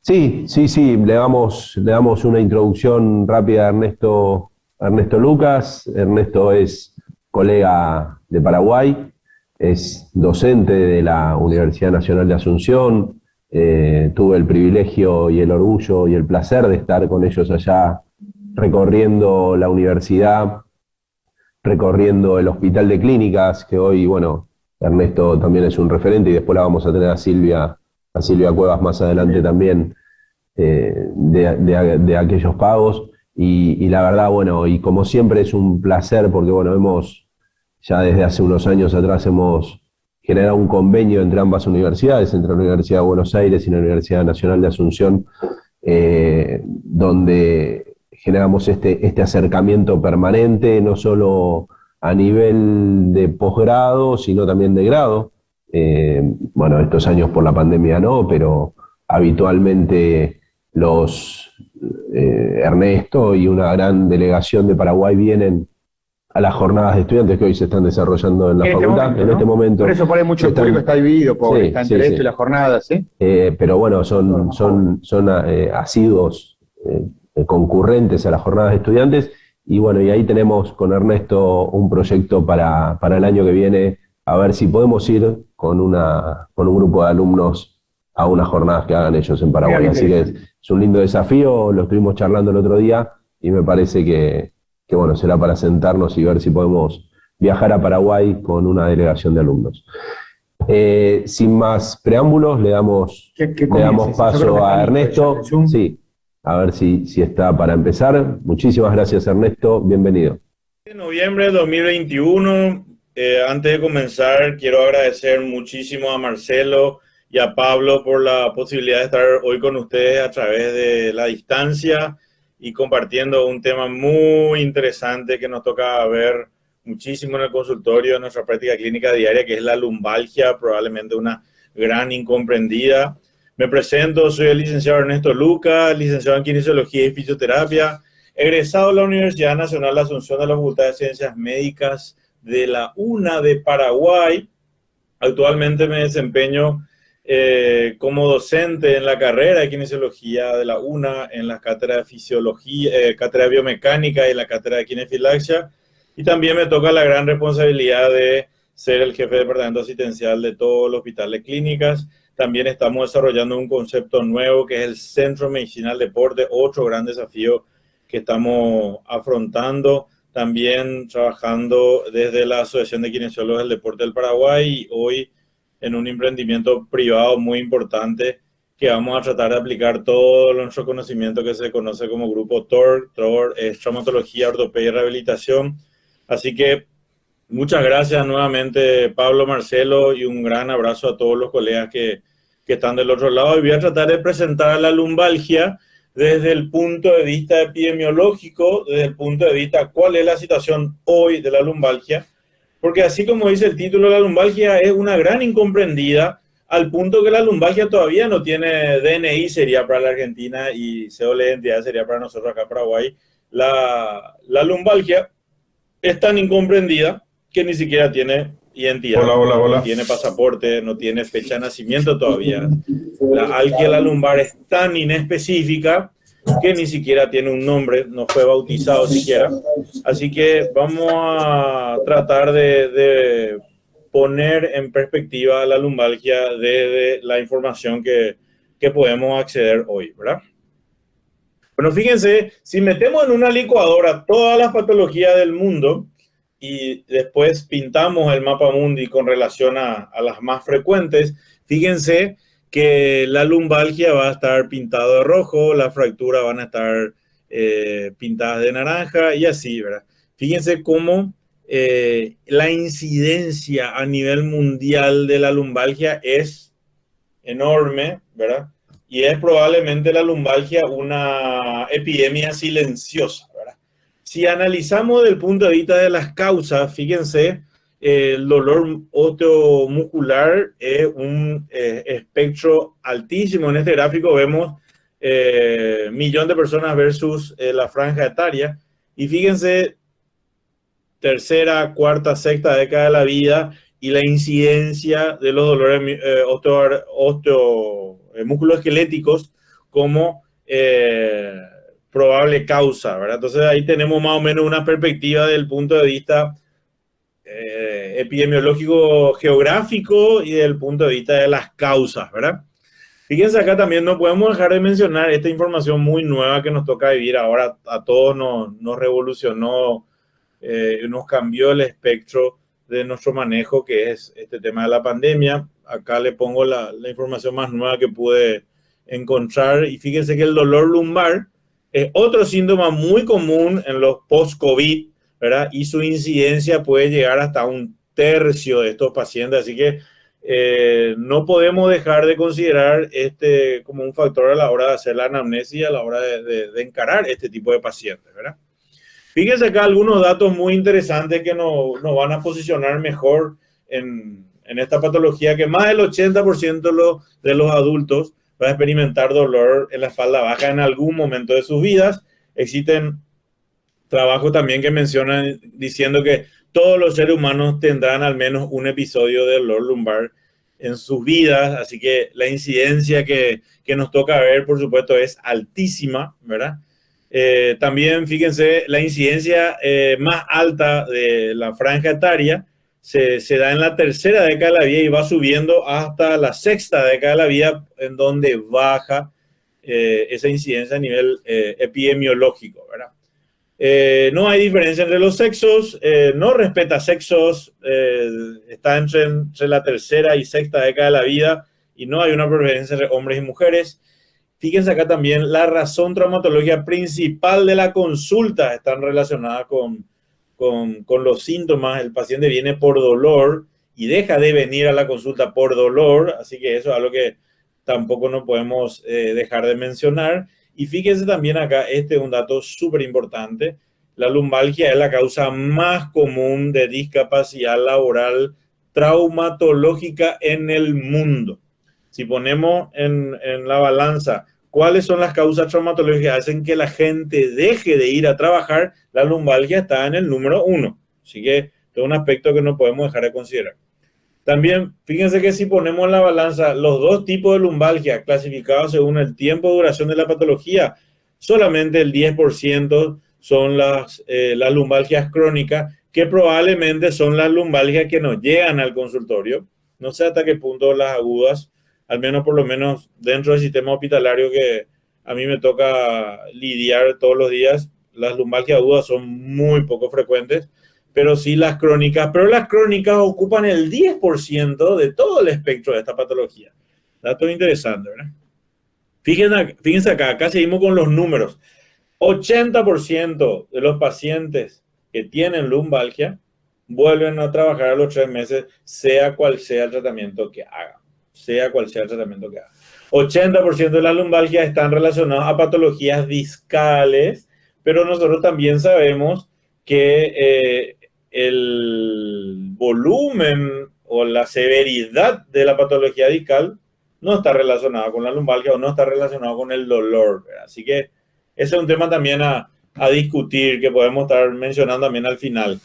Sí, le damos una introducción rápida a Ernesto Lucas. Ernesto es colega de Paraguay, es docente de la Universidad Nacional de Asunción. Tuve el privilegio y el orgullo y el placer de estar con ellos allá recorriendo la universidad, recorriendo el Hospital de Clínicas, que hoy, bueno, Ernesto también es un referente, y después la vamos a tener a Silvia Cuevas más adelante también, de aquellos pagos. Y la verdad, bueno, y como siempre es un placer porque, bueno, ya desde hace unos años atrás hemos generado un convenio entre ambas universidades, entre la Universidad de Buenos Aires y la Universidad Nacional de Asunción, donde generamos este acercamiento permanente, no solo a nivel de posgrado, sino también de grado. Bueno, estos años por la pandemia no, pero habitualmente Ernesto y una gran delegación de Paraguay vienen a las jornadas de estudiantes que hoy se están desarrollando en la facultad. Momento, en ¿no? este momento. Por eso por ahí mucho están, público está dividido, está entre esto y las jornadas, ¿sí? Pero bueno, son asiduos concurrentes a las jornadas de estudiantes. Y bueno, y ahí tenemos con Ernesto un proyecto para el año que viene, a ver si podemos ir con un grupo de alumnos a unas jornadas que hagan ellos en Paraguay. Así que es un lindo desafío, lo estuvimos charlando el otro día y me parece que bueno, será para sentarnos y ver si podemos viajar a Paraguay con una delegación de alumnos. Sin más preámbulos, le damos paso a Ernesto. Sí, a ver si está para empezar. Muchísimas gracias, Ernesto. Bienvenido. En noviembre de 2021, antes de comenzar, quiero agradecer muchísimo a Marcelo y a Pablo por la posibilidad de estar hoy con ustedes a través de la distancia y compartiendo un tema muy interesante que nos toca ver muchísimo en el consultorio, en nuestra práctica clínica diaria, que es la lumbalgia, probablemente una gran incomprendida. Me presento, soy el licenciado Ernesto Lucas, licenciado en Kinesiología y Fisioterapia, egresado de la Universidad Nacional de Asunción de la Facultad de Ciencias Médicas de la UNA de Paraguay. Actualmente me desempeño como docente en la carrera de kinesiología de la UNA, en la cátedra de fisiología, cátedra de biomecánica y la cátedra de kinefilaxia. Y también me toca la gran responsabilidad de ser el jefe de departamento asistencial de todo el hospital de clínicas. También estamos desarrollando un concepto nuevo que es el Centro Medicinal Deporte, otro gran desafío que estamos afrontando. También trabajando desde la Asociación de Kinesiólogos del Deporte del Paraguay y hoy en un emprendimiento privado muy importante que vamos a tratar de aplicar todo nuestro conocimiento que se conoce como Grupo TOR. TOR es Traumatología, Ortopedia y Rehabilitación. Así que muchas gracias nuevamente, Pablo, Marcelo, y un gran abrazo a todos los colegas que están del otro lado. Y voy a tratar de presentar la lumbalgia desde el punto de vista epidemiológico, desde el punto de vista cuál es la situación hoy de la lumbalgia, porque así como dice el título, la lumbalgia es una gran incomprendida, al punto que la lumbalgia todavía no tiene DNI, sería para la Argentina, y cédula de identidad sería para nosotros acá en Paraguay. La lumbalgia es tan incomprendida que ni siquiera tiene identidad, no tiene pasaporte, no tiene fecha de nacimiento todavía. La algia lumbar es tan inespecífica que ni siquiera tiene un nombre, no fue bautizado siquiera. Así que vamos a tratar de poner en perspectiva la lumbalgia desde la información que podemos acceder hoy, ¿verdad? Bueno, fíjense, si metemos en una licuadora todas las patologías del mundo y después pintamos el mapa mundi con relación a las más frecuentes, fíjense que la lumbalgia va a estar pintada de rojo, las fracturas van a estar pintadas de naranja y así, ¿verdad? Fíjense cómo la incidencia a nivel mundial de la lumbalgia es enorme, ¿verdad? Y es probablemente la lumbalgia una epidemia silenciosa, ¿verdad? Si analizamos desde el punto de vista de las causas, fíjense, el dolor osteomuscular es un espectro altísimo. En este gráfico vemos millón de personas versus la franja etaria. Y fíjense, tercera, cuarta, sexta década de la vida y la incidencia de los dolores musculoesqueléticos como probable causa, ¿verdad? Entonces ahí tenemos más o menos una perspectiva del punto de vista epidemiológico geográfico y del punto de vista de las causas, ¿verdad? Fíjense acá también, no podemos dejar de mencionar esta información muy nueva que nos toca vivir ahora. A todos nos revolucionó, nos cambió el espectro de nuestro manejo, que es este tema de la pandemia. Acá le pongo la información más nueva que pude encontrar. Y fíjense que el dolor lumbar es otro síntoma muy común en los post-COVID, ¿verdad? Y su incidencia puede llegar hasta 1/3 de estos pacientes. Así que no podemos dejar de considerar este como un factor a la hora de hacer la anamnesis, a la hora de encarar este tipo de pacientes, ¿verdad? Fíjense acá algunos datos muy interesantes que nos van a posicionar mejor en esta patología, que más del 80% de los adultos va a experimentar dolor en la espalda baja en algún momento de sus vidas. Existen trabajos también que mencionan diciendo que todos los seres humanos tendrán al menos un episodio de dolor lumbar en sus vidas, así que la incidencia que nos toca ver, por supuesto, es altísima, ¿verdad? También, fíjense, la incidencia más alta de la franja etaria se da en la tercera década de la vida y va subiendo hasta la sexta década de la vida, en donde baja esa incidencia a nivel epidemiológico, ¿verdad? No hay diferencia entre los sexos, no respeta sexos, está entre la tercera y sexta década de la vida y no hay una preferencia entre hombres y mujeres. Fíjense acá también, la razón traumatológica principal de la consulta está relacionada con los síntomas. El paciente viene por dolor y deja de venir a la consulta por dolor, así que eso es algo que tampoco no podemos dejar de mencionar. Y fíjense también acá, este es un dato súper importante, la lumbalgia es la causa más común de discapacidad laboral traumatológica en el mundo. Si ponemos en la balanza cuáles son las causas traumatológicas que hacen que la gente deje de ir a trabajar, la lumbalgia está en el número 1. Así que es un aspecto que no podemos dejar de considerar. También, fíjense que si ponemos en la balanza los dos tipos de lumbalgia clasificados según el tiempo de duración de la patología, solamente el 10% son las lumbalgias crónicas, que probablemente son las lumbalgias que nos llegan al consultorio. No sé hasta qué punto las agudas, al menos por lo menos dentro del sistema hospitalario que a mí me toca lidiar todos los días, las lumbalgias agudas son muy poco frecuentes, pero sí las crónicas. Pero las crónicas ocupan el 10% de todo el espectro de esta patología. Dato interesante, ¿verdad? Fíjense acá seguimos con los números. 80% de los pacientes que tienen lumbalgia vuelven a trabajar a los 3 meses, sea cual sea el tratamiento que hagan. 80% de las lumbalgias están relacionadas a patologías discales, pero nosotros también sabemos que el volumen o la severidad de la patología discal no está relacionada con la lumbalgia o no está relacionado con el dolor, ¿verdad? Así que ese es un tema también a discutir, que podemos estar mencionando también al final.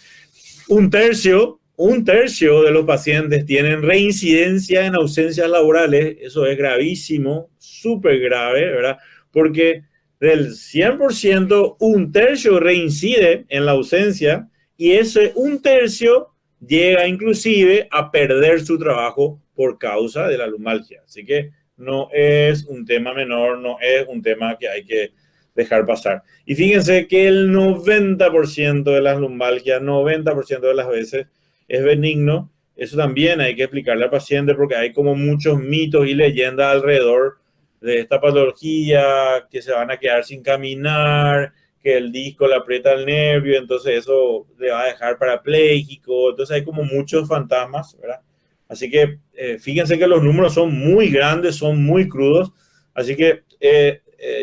Un tercio de los pacientes tienen reincidencia en ausencias laborales. Eso es gravísimo, súper grave, ¿verdad? Porque del 100%, 1/3 reincide en la ausencia y ese 1/3 llega inclusive a perder su trabajo por causa de la lumbalgia. Así que no es un tema menor, no es un tema que hay que dejar pasar. Y fíjense que el 90% de las lumbalgias, 90% de las veces, es benigno. Eso también hay que explicarle al paciente porque hay como muchos mitos y leyendas alrededor de esta patología, que se van a quedar sin caminar, que el disco le aprieta el nervio, entonces eso le va a dejar parapléjico. Entonces hay como muchos fantasmas, ¿verdad? Así que fíjense que los números son muy grandes, son muy crudos. Así que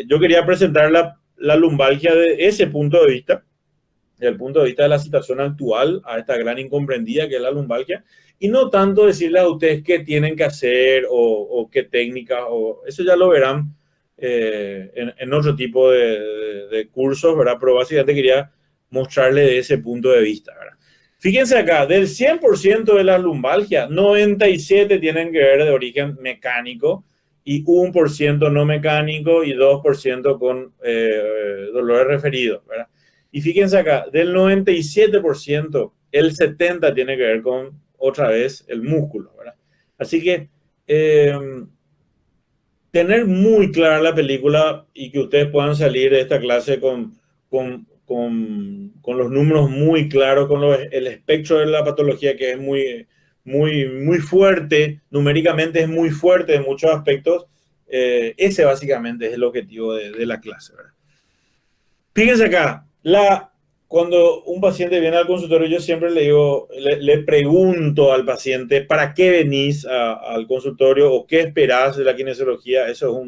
yo quería presentar la lumbalgia de ese punto de vista, desde el punto de vista de la situación actual, a esta gran incomprendida que es la lumbalgia, y no tanto decirles a ustedes qué tienen que hacer o qué técnicas, o eso ya lo verán en otro tipo de cursos, ¿verdad? Pero básicamente quería mostrarles de ese punto de vista, ¿verdad? Fíjense acá, del 100% de las lumbalgias, 97 tienen que ver de origen mecánico y 1% no mecánico y 2% con dolores referidos, ¿verdad? Y fíjense acá, del 97%, el 70% tiene que ver con, otra vez, el músculo, ¿verdad? Así que tener muy clara la película y que ustedes puedan salir de esta clase con los números muy claros, con el espectro de la patología que es muy fuerte, numéricamente es muy fuerte en muchos aspectos. Ese básicamente es el objetivo de la clase, ¿verdad? Fíjense acá, cuando un paciente viene al consultorio, yo siempre le digo, le pregunto al paciente, ¿para qué venís al consultorio o qué esperás de la kinesiología? Eso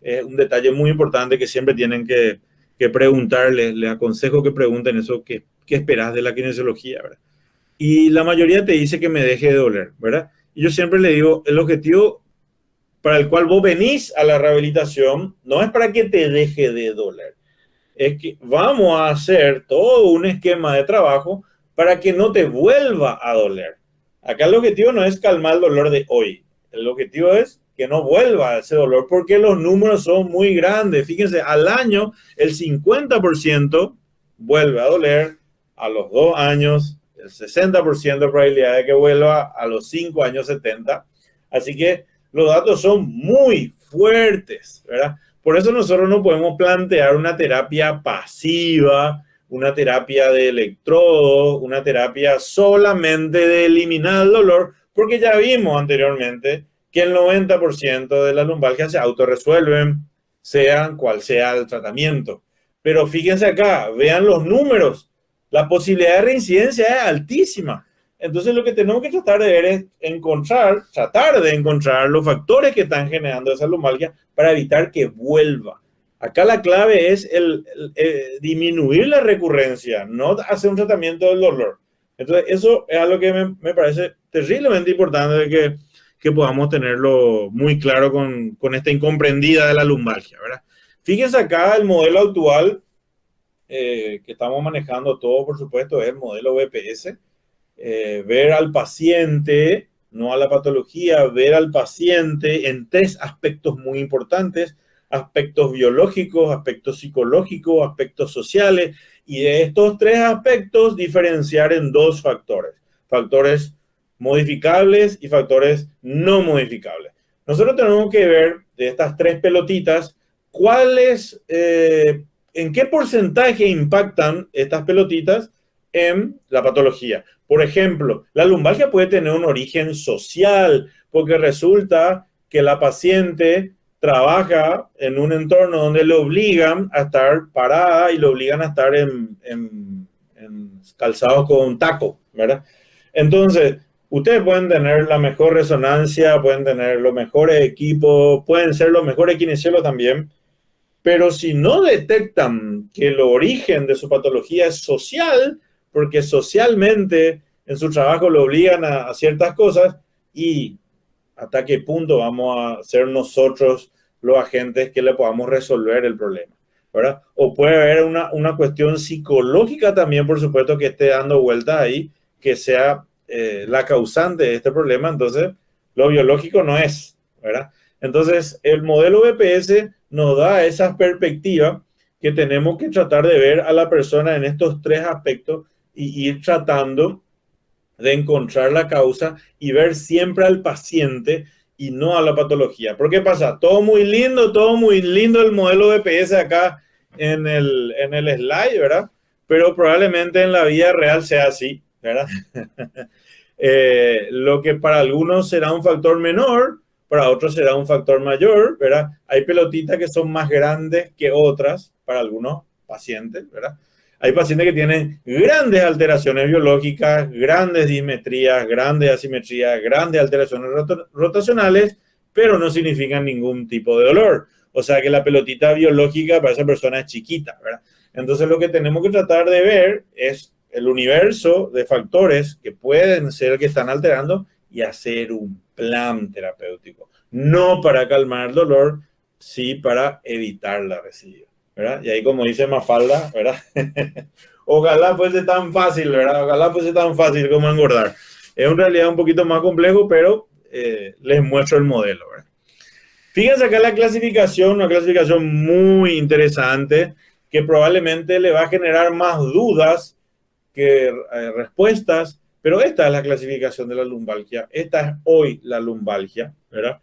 es un detalle muy importante que siempre tienen que preguntarle. Les aconsejo que pregunten eso, ¿qué esperás de la kinesiología, ¿verdad? Y la mayoría te dice que me deje de doler, ¿verdad? Y yo siempre le digo, el objetivo para el cual vos venís a la rehabilitación no es para que te deje de doler. Es que vamos a hacer todo un esquema de trabajo para que no te vuelva a doler. Acá el objetivo no es calmar el dolor de hoy. El objetivo es que no vuelva a ese dolor porque los números son muy grandes. Fíjense, al año el 50% vuelve a doler, a los 2 años el 60% de probabilidad de que vuelva, a los 5 años 70%. Así que los datos son muy fuertes, ¿verdad? Por eso nosotros no podemos plantear una terapia pasiva, una terapia de electrodos, una terapia solamente de eliminar el dolor, porque ya vimos anteriormente que el 90% de las lumbalgias se autorresuelven, sean cual sea el tratamiento. Pero fíjense acá, vean los números, la posibilidad de reincidencia es altísima. Entonces lo que tenemos que tratar de ver es tratar de encontrar los factores que están generando esa lumbalgia para evitar que vuelva. Acá la clave es disminuir la recurrencia, no hacer un tratamiento del dolor. Entonces eso es algo que me parece terriblemente importante que podamos tenerlo muy claro con esta incomprendida de la lumbalgia, ¿verdad? Fíjense acá el modelo actual que estamos manejando todo, por supuesto, es el modelo BPS. Ver al paciente, no a la patología, ver al paciente en 3 aspectos muy importantes: aspectos biológicos, aspectos psicológicos, aspectos sociales, y de estos 3 aspectos diferenciar en 2 factores: factores modificables y factores no modificables. Nosotros tenemos que ver de estas 3 pelotitas en qué porcentaje impactan estas pelotitas en la patología. Por ejemplo, la lumbalgia puede tener un origen social, porque resulta que la paciente trabaja en un entorno donde le obligan a estar parada y le obligan a estar en calzados con taco, ¿verdad? Entonces, ustedes pueden tener la mejor resonancia, pueden tener los mejores equipos, pueden ser los mejores kinesiólogos también, pero si no detectan que el origen de su patología es social, porque socialmente en su trabajo lo obligan a ciertas cosas, y hasta qué punto vamos a ser nosotros los agentes que le podamos resolver el problema, ¿verdad? O puede haber una cuestión psicológica también, por supuesto, que esté dando vuelta ahí, que sea la causante de este problema. Entonces lo biológico no es, ¿verdad? Entonces el modelo BPS nos da esa perspectiva que tenemos que tratar de ver a la persona en estos 3 aspectos y ir tratando de encontrar la causa y ver siempre al paciente y no a la patología. ¿Por qué pasa? Todo muy lindo el modelo BPS acá en el slide, ¿verdad? Pero probablemente en la vida real sea así, ¿verdad? Lo que para algunos será un factor menor, para otros será un factor mayor, ¿verdad? Hay pelotitas que son más grandes que otras para algunos pacientes, ¿verdad? Hay pacientes que tienen grandes alteraciones biológicas, grandes dismetrías, grandes asimetrías, grandes alteraciones rotacionales, pero no significan ningún tipo de dolor. O sea que la pelotita biológica para esa persona es chiquita, ¿verdad? Entonces lo que tenemos que tratar de ver es el universo de factores que pueden ser que están alterando y hacer un plan terapéutico. No para calmar el dolor, sí para evitar la recidiva, ¿verdad? Y ahí, como dice Mafalda, ¿verdad? Ojalá fuese tan fácil, ¿verdad? Ojalá fuese tan fácil como engordar. Es en realidad un poquito más complejo, pero les muestro el modelo, ¿verdad? Fíjense acá la clasificación, una clasificación muy interesante que probablemente le va a generar más dudas que respuestas, pero esta es la clasificación de la lumbalgia. Esta es hoy la lumbalgia, ¿verdad?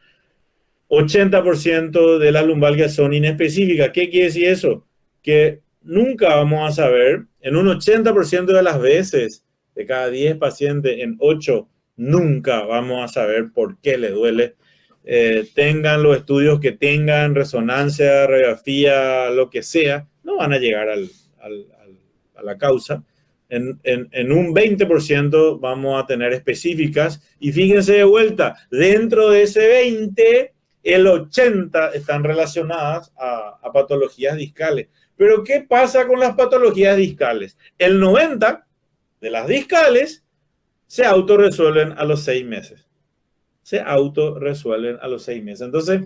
80% de las lumbalgias son inespecíficas. ¿Qué quiere decir eso? Que nunca vamos a saber, en un 80% de las veces, de cada 10 pacientes, en 8, nunca vamos a saber por qué le duele. Tengan los estudios que tengan, resonancia, radiografía, lo que sea, no van a llegar a la causa. En un 20% vamos a tener específicas, y fíjense de vuelta, dentro de ese 20, el 80 están relacionadas a patologías discales. Pero ¿qué pasa con las patologías discales? El 90 de las discales se autorresuelven a los 6 meses. Se autorresuelven a los 6 meses. Entonces,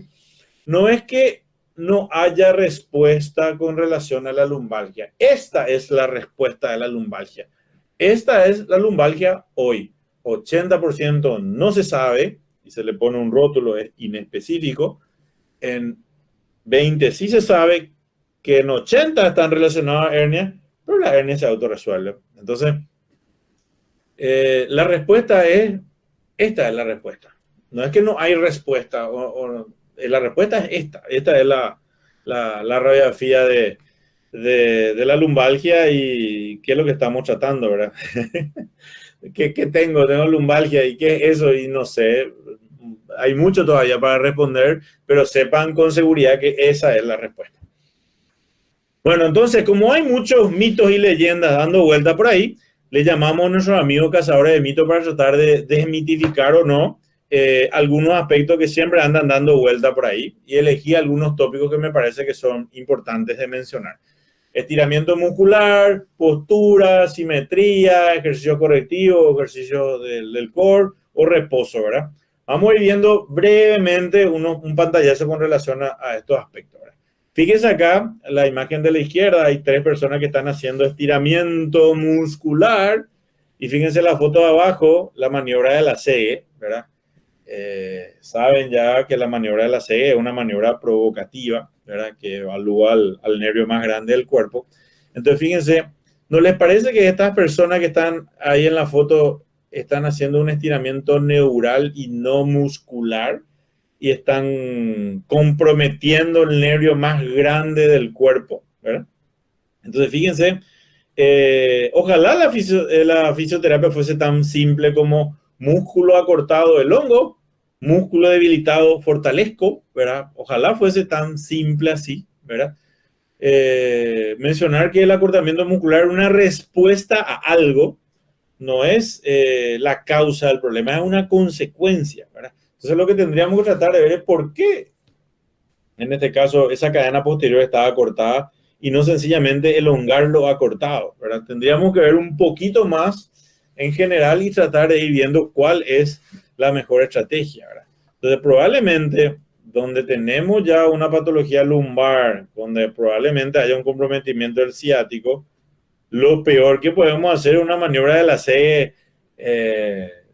no es que no haya respuesta con relación a la lumbalgia. Esta es la respuesta de la lumbalgia. Esta es la lumbalgia hoy. 80% no se sabe, y se le pone un rótulo, es inespecífico. En 20 sí se sabe, que en 80 están relacionados a hernia, pero la hernia se autorresuelve. Entonces, la respuesta es, esta es la respuesta. No es que no hay respuesta, la respuesta es esta. Esta es la radiografía de la lumbalgia, y qué es lo que estamos tratando, ¿verdad? ¿Qué tengo? Tengo lumbalgia, ¿y qué es eso? Y no sé, hay mucho todavía para responder, pero sepan con seguridad que esa es la respuesta. Bueno, entonces, como hay muchos mitos y leyendas dando vuelta por ahí, le llamamos a nuestros amigos cazadores de mitos para tratar de desmitificar o no algunos aspectos que siempre andan dando vuelta por ahí, y elegí algunos tópicos que me parece que son importantes de mencionar. Estiramiento muscular, postura, simetría, ejercicio correctivo, ejercicio del core o reposo, ¿verdad? Vamos a ir viendo brevemente un pantallazo con relación a estos aspectos, ¿verdad? Fíjense acá, la imagen de la izquierda, hay 3 personas que están haciendo estiramiento muscular, y fíjense la foto de abajo, la maniobra de la CE, ¿verdad? Saben ya que la maniobra de la CE es una maniobra provocativa, ¿verdad? Que evalúa al nervio más grande del cuerpo. Entonces, fíjense, ¿no les parece que estas personas que están ahí en la foto están haciendo un estiramiento neural y no muscular? Y están comprometiendo el nervio más grande del cuerpo, ¿verdad? Entonces, fíjense, ojalá la fisioterapia fuese tan simple como músculo acortado del hongo, músculo debilitado fortalezco, ¿verdad? Ojalá fuese tan simple así, ¿verdad? Mencionar que el acortamiento muscular es una respuesta a algo, no es la causa del problema, es una consecuencia, ¿verdad? Entonces lo que tendríamos que tratar de ver es por qué, en este caso, esa cadena posterior estaba cortada y no sencillamente elongar lo acortado, ¿verdad? Tendríamos que ver un poquito más en general y tratar de ir viendo cuál es la mejor estrategia, ¿verdad? Entonces, probablemente, donde tenemos ya una patología lumbar, donde probablemente haya un comprometimiento del ciático, lo peor que podemos hacer es una maniobra de la C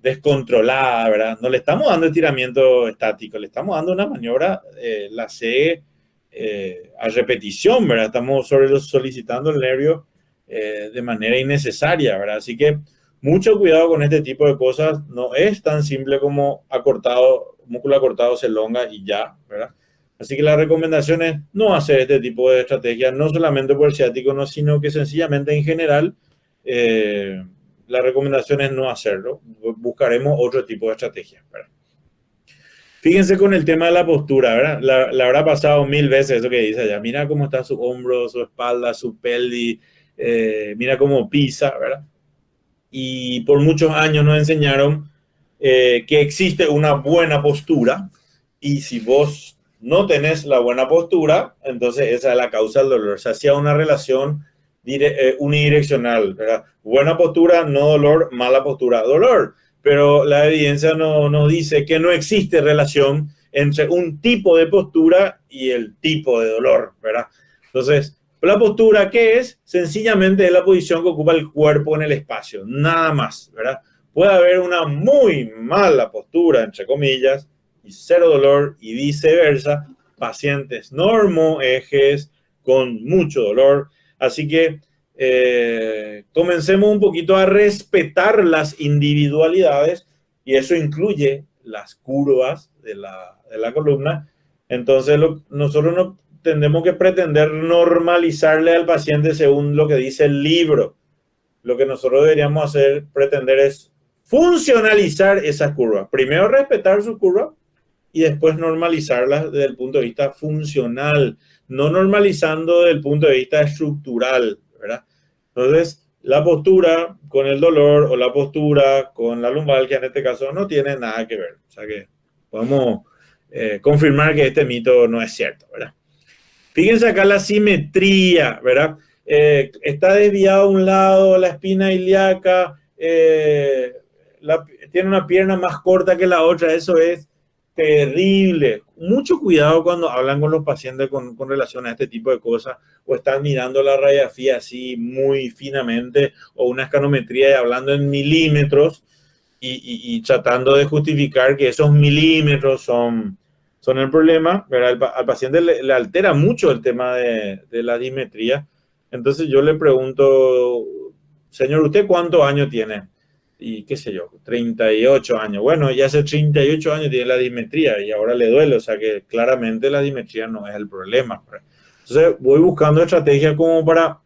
descontrolada, ¿verdad? No le estamos dando estiramiento estático, le estamos dando una maniobra, la C a repetición, ¿verdad? Estamos solicitando el nervio de manera innecesaria, ¿verdad? Así que mucho cuidado con este tipo de cosas. No es tan simple como músculo acortado se elonga y ya, ¿verdad? Así que la recomendación es no hacer este tipo de estrategias, no solamente por el ciático, no, sino que sencillamente en general la recomendación es no hacerlo. Buscaremos otro tipo de estrategias, ¿verdad? Fíjense con el tema de la postura, ¿verdad? La habrá pasado 1000 veces eso que dice allá. Mira cómo está su hombro, su espalda, su pelvis, mira cómo pisa, ¿verdad? Y por muchos años nos enseñaron que existe una buena postura, y si vos no tenés la buena postura, entonces esa es la causa del dolor. Se hacía una relación unidireccional, ¿verdad? Buena postura, no dolor; mala postura, dolor. Pero la evidencia nos dice que no existe relación entre un tipo de postura y el tipo de dolor, ¿verdad? Entonces, la postura, ¿qué es? Sencillamente es la posición que ocupa el cuerpo en el espacio, nada más, ¿verdad? Puede haber una muy mala postura, entre comillas, y cero dolor, y viceversa, pacientes normoejes con mucho dolor. Así que comencemos un poquito a respetar las individualidades, y eso incluye las curvas de la columna. Entonces nosotros no tenemos que pretender normalizarle al paciente según lo que dice el libro. Lo que nosotros deberíamos pretender es funcionalizar esas curvas. Primero respetar su curva y después normalizarlas desde el punto de vista funcional, no normalizando desde el punto de vista estructural, ¿verdad? Entonces, la postura con el dolor o la postura con la lumbalgia en este caso no tiene nada que ver. O sea que podemos confirmar que este mito no es cierto, ¿verdad? Fíjense acá la simetría, ¿verdad? Está desviado a un lado la espina ilíaca, tiene una pierna más corta que la otra, eso es terrible. Mucho cuidado cuando hablan con los pacientes con relación a este tipo de cosas, o están mirando la radiografía así muy finamente, o una escanometría y hablando en milímetros y tratando de justificar que esos milímetros son el problema, ¿verdad? Al paciente le altera mucho el tema de la dismetría. Entonces yo le pregunto, señor, ¿usted cuántos años tiene? Y qué sé yo, 38 años. Bueno, ya hace 38 años tiene la dismetría y ahora le duele, o sea que claramente la dismetría no es el problema. Entonces voy buscando estrategias como para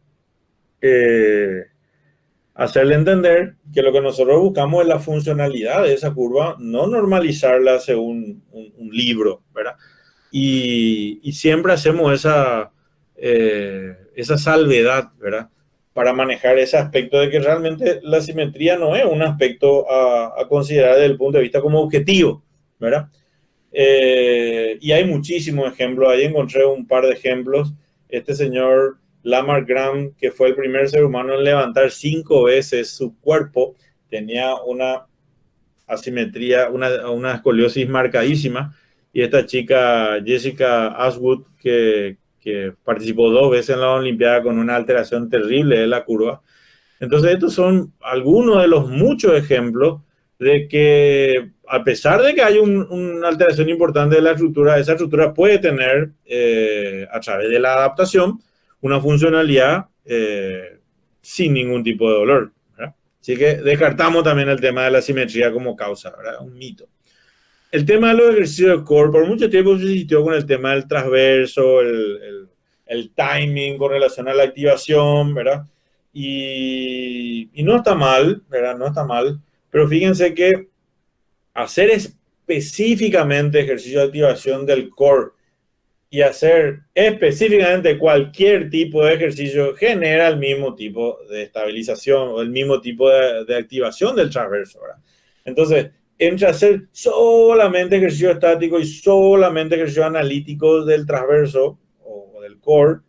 hacerle entender que lo que nosotros buscamos es la funcionalidad de esa curva, no normalizarla según un libro, ¿verdad? Y siempre hacemos esa salvedad, ¿verdad? Para manejar ese aspecto de que realmente la simetría no es un aspecto a considerar desde el punto de vista como objetivo, ¿verdad? Y hay muchísimos ejemplos, ahí encontré un par de ejemplos. Este señor Lamarck Graham, que fue el primer ser humano en levantar 5 veces su cuerpo, tenía una asimetría, una escoliosis marcadísima. Y esta chica, Jessica Ashwood, que participó 2 veces en la Olimpiada con una alteración terrible de la curva. Entonces, estos son algunos de los muchos ejemplos de que, a pesar de que hay una alteración importante de la estructura, esa estructura puede tener, a través de la adaptación, una funcionalidad sin ningún tipo de dolor, ¿verdad? Así que descartamos también el tema de la simetría como causa, ¿verdad? Un mito. El tema de los ejercicios de core, por mucho tiempo se insistió con el tema del transverso, el timing con relación a la activación, ¿verdad? Y no está mal, ¿verdad? No está mal, pero fíjense que hacer específicamente ejercicio de activación del core y hacer específicamente cualquier tipo de ejercicio genera el mismo tipo de estabilización o el mismo tipo de activación del transverso, ¿verdad? Entonces, entre hacer solamente ejercicio estático y solamente ejercicio analítico del transverso o del core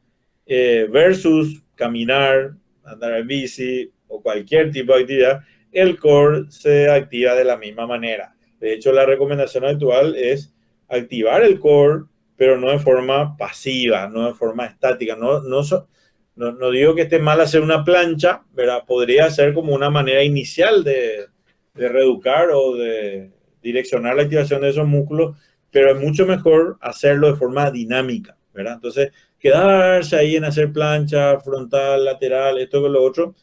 versus caminar, andar en bici o cualquier tipo de actividad, el core se activa de la misma manera. De hecho, la recomendación actual es activar el core, pero no de forma pasiva, no de forma estática. No digo que esté mal hacer una plancha, ¿verdad? Podría ser como una manera inicial de reeducar o de direccionar la activación de esos músculos, pero es mucho mejor hacerlo de forma dinámica, ¿verdad? Entonces, quedarse ahí en hacer plancha, frontal, lateral, esto con lo otro,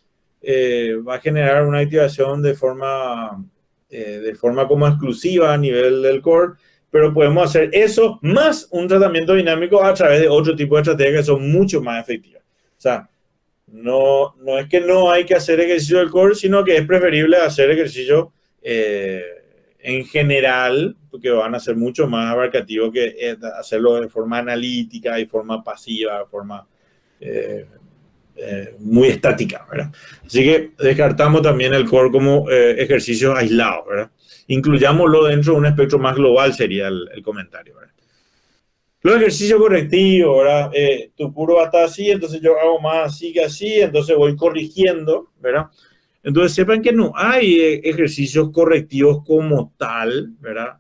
va a generar una activación de forma como exclusiva a nivel del core, pero podemos hacer eso más un tratamiento dinámico a través de otro tipo de estrategias que son mucho más efectivas. O sea, no es que no hay que hacer ejercicio del core, sino que es preferible hacer ejercicio en general, porque van a ser mucho más abarcativos que hacerlo de forma analítica y forma pasiva, de forma muy estática, ¿verdad? Así que descartamos también el core como ejercicio aislado, ¿verdad? Incluyámoslo dentro de un espectro más global, sería el comentario, ¿verdad? Los ejercicios correctivos, ¿verdad? Tu curva está así, entonces yo hago más así que así, entonces voy corrigiendo, ¿verdad? Entonces sepan que no hay ejercicios correctivos como tal, ¿verdad?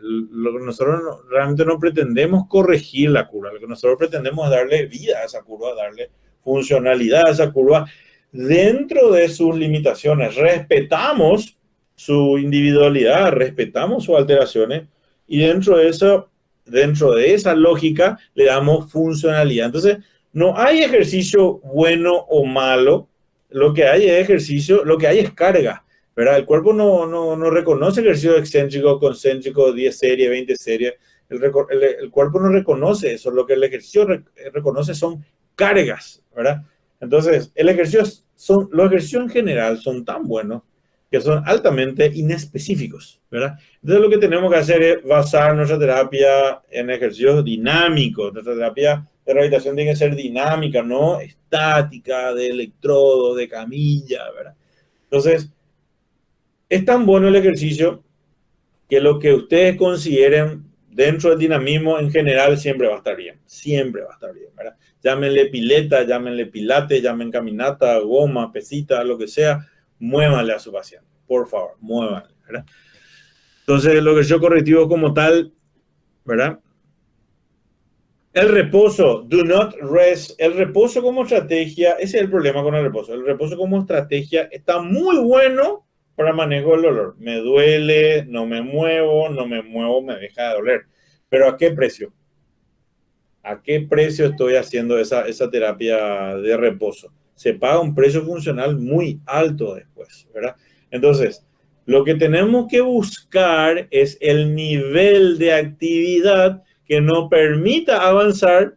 Lo que nosotros realmente no pretendemos corregir la curva, lo que nosotros pretendemos es darle vida a esa curva, darle funcionalidad a esa curva dentro de sus limitaciones. Respetamos su individualidad, respetamos sus alteraciones y dentro de esa lógica le damos funcionalidad. Entonces, no hay ejercicio bueno o malo, lo que hay es ejercicio, lo que hay es carga, ¿verdad? El cuerpo no reconoce ejercicio excéntrico, concéntrico, 10 series, 20 series. El cuerpo no reconoce eso, lo que el ejercicio reconoce son cargas, ¿verdad? Entonces, los ejercicios en general son tan buenos que son altamente inespecíficos, ¿verdad? Entonces, lo que tenemos que hacer es basar nuestra terapia en ejercicios dinámicos. Nuestra terapia de rehabilitación tiene que ser dinámica, no estática, de electrodo, de camilla, ¿verdad? Entonces, es tan bueno el ejercicio que lo que ustedes consideren dentro del dinamismo en general siempre va a estar bien, ¿verdad? Llámenle pileta, llámenle pilates, llámenle caminata, goma, pesita, lo que sea, muévanle a su paciente, por favor, muévanle, ¿verdad? Entonces, el ejercicio correctivo como tal, ¿verdad? El reposo, do not rest, el reposo como estrategia, ese es el problema con el reposo. El reposo como estrategia está muy bueno para manejo del dolor. Me duele, no me muevo, me deja de doler. Pero ¿a qué precio? ¿A qué precio estoy haciendo esa terapia de reposo? Se paga un precio funcional muy alto después, ¿verdad? Entonces, lo que tenemos que buscar es el nivel de actividad que nos permita avanzar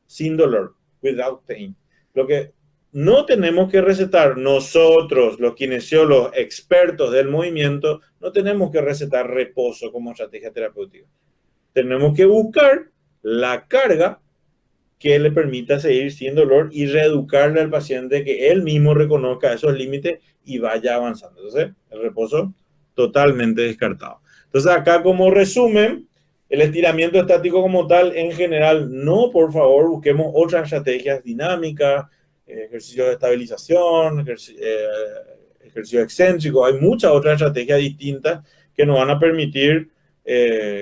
sin dolor, without pain. Lo que no tenemos que recetar nosotros, los kinesiólogos expertos del movimiento, no tenemos que recetar reposo como estrategia terapéutica. Tenemos que buscar la carga que le permita seguir sin dolor y reeducarle al paciente que él mismo reconozca esos límites y vaya avanzando. Entonces, el reposo totalmente descartado. Entonces, acá como resumen, el estiramiento estático como tal, en general, no, por favor, busquemos otras estrategias dinámicas, ejercicios de estabilización, ejercicio excéntrico. Hay muchas otras estrategias distintas que nos van a permitir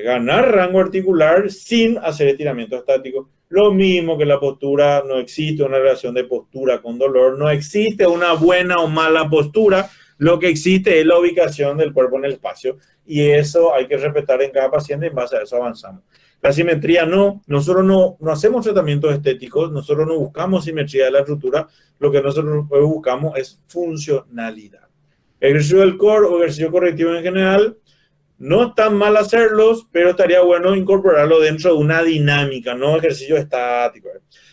ganar rango articular sin hacer estiramiento estático. Lo mismo que la postura, no existe una relación de postura con dolor, no existe una buena o mala postura, lo que existe es la ubicación del cuerpo en el espacio y eso hay que respetar en cada paciente y en base a eso avanzamos. La simetría no, nosotros no hacemos tratamientos estéticos, nosotros no buscamos simetría de la estructura, lo que nosotros buscamos es funcionalidad. Ejercicio del core o ejercicio correctivo en general, no es tan mal hacerlos, pero estaría bueno incorporarlo dentro de una dinámica, no ejercicio estático.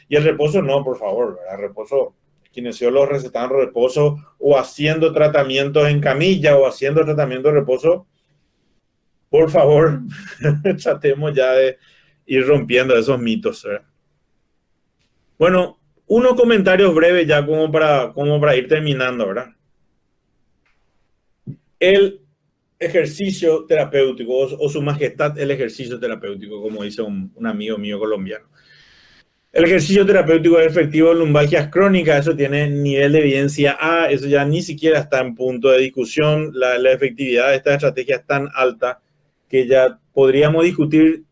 Y el reposo no, por favor, ¿verdad? Reposo, kinesiólogos recetan reposo o haciendo tratamientos en camilla o haciendo tratamiento de reposo. Por favor, tratemos ya de ir rompiendo esos mitos, ¿verdad? Bueno, unos comentarios breves ya como para ir terminando, ¿verdad? El ejercicio terapéutico o su majestad el ejercicio terapéutico, como dice un amigo mío colombiano. El ejercicio terapéutico es efectivo en lumbalgias crónicas, eso tiene nivel de evidencia A, eso ya ni siquiera está en punto de discusión, la efectividad de esta estrategia es tan alta que ya podríamos discutir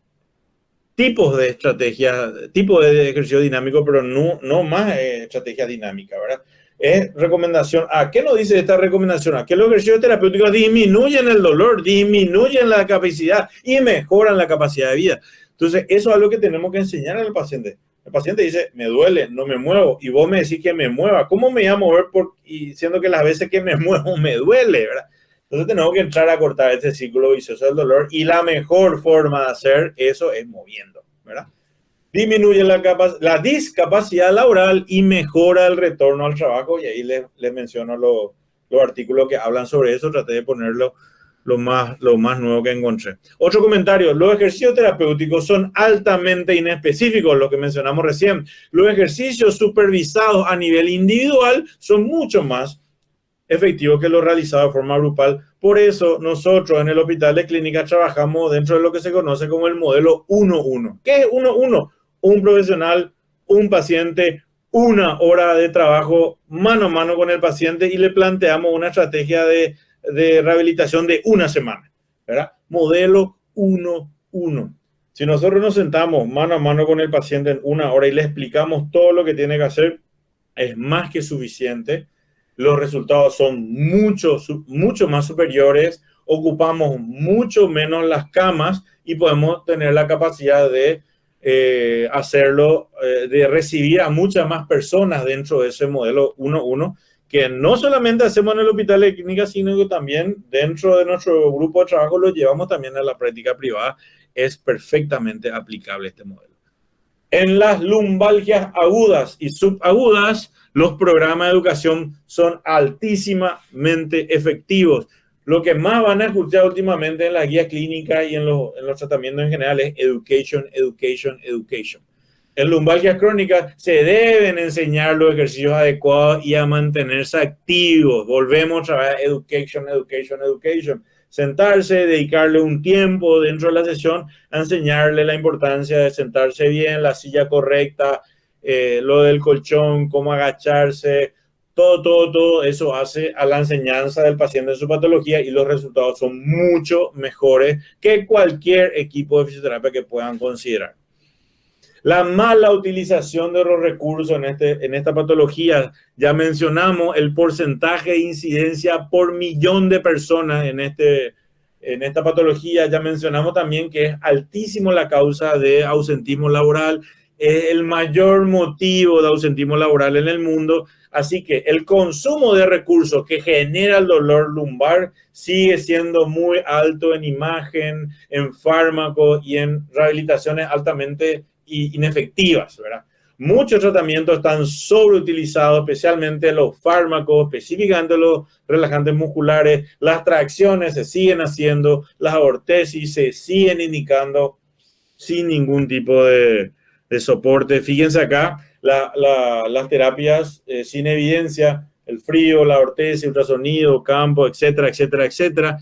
tipos de estrategias, tipos de ejercicio dinámico, pero no más estrategia dinámica, ¿verdad? Es recomendación A. ¿Qué nos dice esta recomendación A? Que los ejercicios terapéuticos disminuyen el dolor, disminuyen la capacidad y mejoran la capacidad de vida. Entonces, eso es algo que tenemos que enseñar al paciente. El paciente dice, me duele, no me muevo, y vos me decís que me mueva. ¿Cómo me voy a mover y siendo que las veces que me muevo me duele, ¿verdad? Entonces tenemos que entrar a cortar este círculo vicioso del dolor y la mejor forma de hacer eso es moviendo, ¿verdad? Disminuye la discapacidad laboral y mejora el retorno al trabajo. Y ahí les menciono los artículos que hablan sobre eso. Traté de ponerlo lo más nuevo que encontré. Otro comentario. Los ejercicios terapéuticos son altamente inespecíficos, lo que mencionamos recién. Los ejercicios supervisados a nivel individual son mucho más efectivos que los realizados de forma grupal. Por eso nosotros en el Hospital de Clínicas trabajamos dentro de lo que se conoce como el modelo 1-1. ¿Qué es 1-1? Un profesional, un paciente, una hora de trabajo mano a mano con el paciente y le planteamos una estrategia de rehabilitación de una semana, ¿verdad? Modelo 1-1. Si nosotros nos sentamos mano a mano con el paciente en una hora y le explicamos todo lo que tiene que hacer, es más que suficiente. Los resultados son mucho más superiores. ocupamos mucho menos las camas y podemos tener la capacidad de hacerlo, de recibir a muchas más personas dentro de ese modelo 1-1, que no solamente hacemos en el hospital de clínica, sino que también dentro de nuestro grupo de trabajo lo llevamos también a la práctica privada. Es perfectamente aplicable este modelo. En las lumbalgias agudas y subagudas, los programas de educación son altísimamente efectivos. Lo que más van a escuchar últimamente en la guía clínica y en los tratamientos en general es education, education, education. En lumbalgias crónicas se deben enseñar los ejercicios adecuados y a mantenerse activos. Volvemos otra vez a education, education, education. Sentarse, dedicarle un tiempo dentro de la sesión a enseñarle la importancia de sentarse bien, la silla correcta, lo del colchón, cómo agacharse, todo eso hace a la enseñanza del paciente en su patología y los resultados son mucho mejores que cualquier equipo de fisioterapia que puedan considerar. La mala utilización de los recursos en esta patología, ya mencionamos el porcentaje de incidencia por millón de personas en esta patología, ya mencionamos también que es altísimo la causa de ausentismo laboral, es el mayor motivo de ausentismo laboral en el mundo, así que el consumo de recursos que genera el dolor lumbar sigue siendo muy alto en imagen, en fármacos y en rehabilitaciones altamente inefectivas, ¿verdad? Muchos tratamientos están sobreutilizados, especialmente los fármacos, específicamente los relajantes musculares, las tracciones se siguen haciendo, las ortesis se siguen indicando sin ningún tipo de soporte. Fíjense acá, las terapias sin evidencia, el frío, la ortesis, ultrasonido, campo, etcétera, etcétera, etcétera.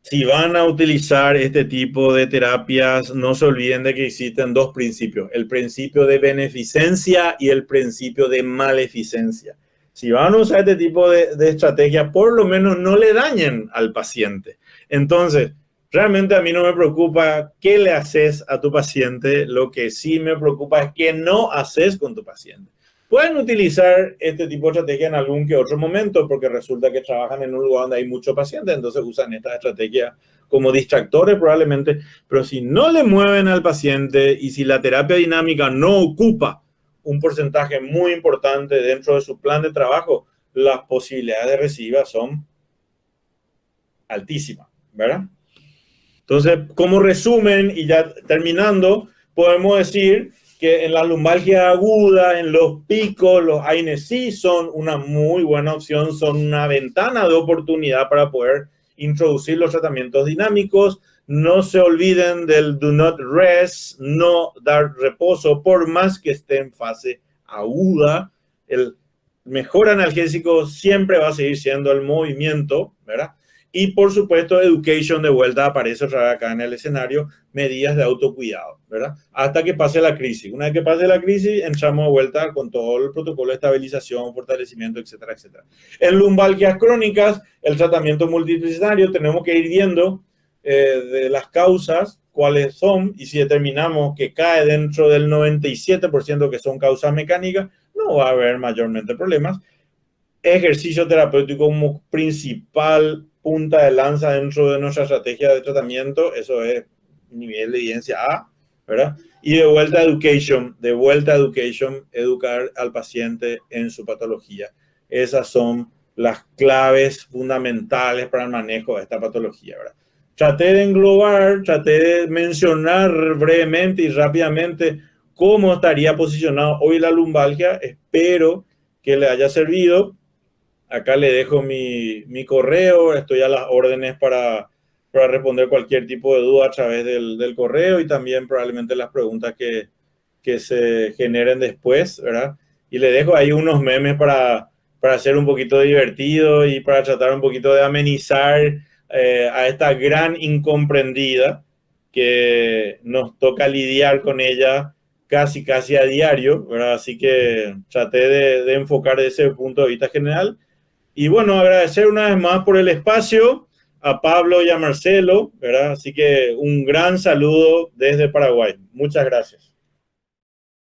Si van a utilizar este tipo de terapias, no se olviden de que existen dos principios, el principio de beneficencia y el principio de maleficencia. Si van a usar este tipo de estrategia, por lo menos no le dañen al paciente. Entonces, realmente a mí no me preocupa qué le haces a tu paciente, lo que sí me preocupa es qué no haces con tu paciente. Pueden utilizar este tipo de estrategia en algún que otro momento porque resulta que trabajan en un lugar donde hay muchos pacientes, entonces usan esta estrategia como distractores probablemente, pero si no le mueven al paciente y si la terapia dinámica no ocupa un porcentaje muy importante dentro de su plan de trabajo, las posibilidades de recidiva son altísimas, ¿verdad? Entonces, como resumen y ya terminando, podemos decir que en la lumbalgia aguda, en los picos, los AINESI son una muy buena opción, son una ventana de oportunidad para poder introducir los tratamientos dinámicos. No se olviden del do not rest, no dar reposo, por más que esté en fase aguda. El mejor analgésico siempre va a seguir siendo el movimiento, ¿verdad? Y por supuesto, education de vuelta aparece otra vez acá en el escenario, medidas de autocuidado, ¿verdad? Hasta que pase la crisis. Una vez que pase la crisis, entramos de vuelta con todo el protocolo de estabilización, fortalecimiento, etcétera, etcétera. En lumbalgias crónicas, el tratamiento multidisciplinario, tenemos que ir viendo de las causas, cuáles son, y si determinamos que cae dentro del 97% que son causas mecánicas, no va a haber mayormente problemas. Ejercicio terapéutico como principal punta de lanza dentro de nuestra estrategia de tratamiento, eso es nivel de evidencia A, ¿verdad? Y de vuelta a education, educar al paciente en su patología. Esas son las claves fundamentales para el manejo de esta patología, ¿verdad? Traté de englobar, traté de mencionar brevemente y rápidamente cómo estaría posicionado hoy la lumbalgia. Espero que le haya servido. Acá le dejo mi correo, estoy a las órdenes para responder cualquier tipo de duda a través del correo y también probablemente las preguntas que se generen después, ¿verdad? Y le dejo ahí unos memes para hacer un poquito divertido y para tratar un poquito de amenizar a esta gran incomprendida que nos toca lidiar con ella casi a diario, ¿verdad? Así que traté de enfocar desde ese punto de vista general. Y bueno, agradecer una vez más por el espacio a Pablo y a Marcelo, ¿verdad? Así que un gran saludo desde Paraguay. Muchas gracias.